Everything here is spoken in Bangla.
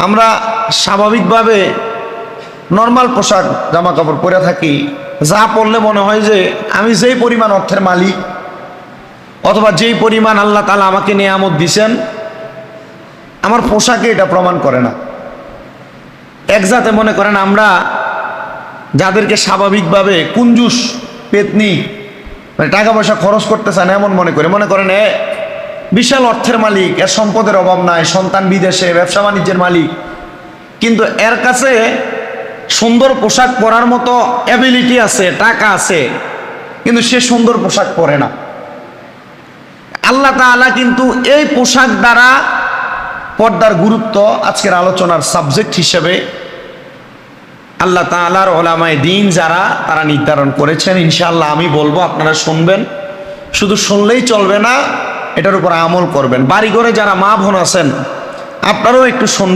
আমরা স্বাভাবিকভাবে নর্মাল পোশাক জামা কাপড় পরে থাকি, যা পরলে মনে হয় যে আমি যেই পরিমাণ অর্থের মালিক অথবা যেই পরিমাণ আল্লাহ তাআলা আমাকে নিয়ামত দিছেন, আমার পোশাকে এটা প্রমাণ করে না। এক জাতে মনে করেন আমরা যাদেরকে স্বাভাবিকভাবে কুঞ্জুস পেতনি, মানে টাকা পয়সা খরচ করতে চান এমন মনে করেন বিশাল অর্থের মালিক, এর সম্পদের অভাব নাই, সন্তান বিদেশে, ব্যবসা বাণিজ্যের মালিক, কিন্তু এর কাছে সুন্দর পোশাক পরার মতো অ্যাবিলিটি আছে, টাকা আছে, কিন্তু সে সুন্দর পোশাক পরে না। আল্লাহ তাআলা কিন্তু এই পোশাক দ্বারা পর্দার গুরুত্ব আজকের আলোচনার সাবজেক্ট হিসেবে আল্লাহ তাআলার উলামায়ে দ্বীন যারা তারা নির্ধারণ করেছেন। ইনশাআল্লাহ আমি বলবো, আপনারা শুনবেন, শুধু শুনলেই চলবে না, এটার উপর আমল করবেন। বাড়িঘরে যারা মা বোন আছেন আপনারাও একটু শুনবেন।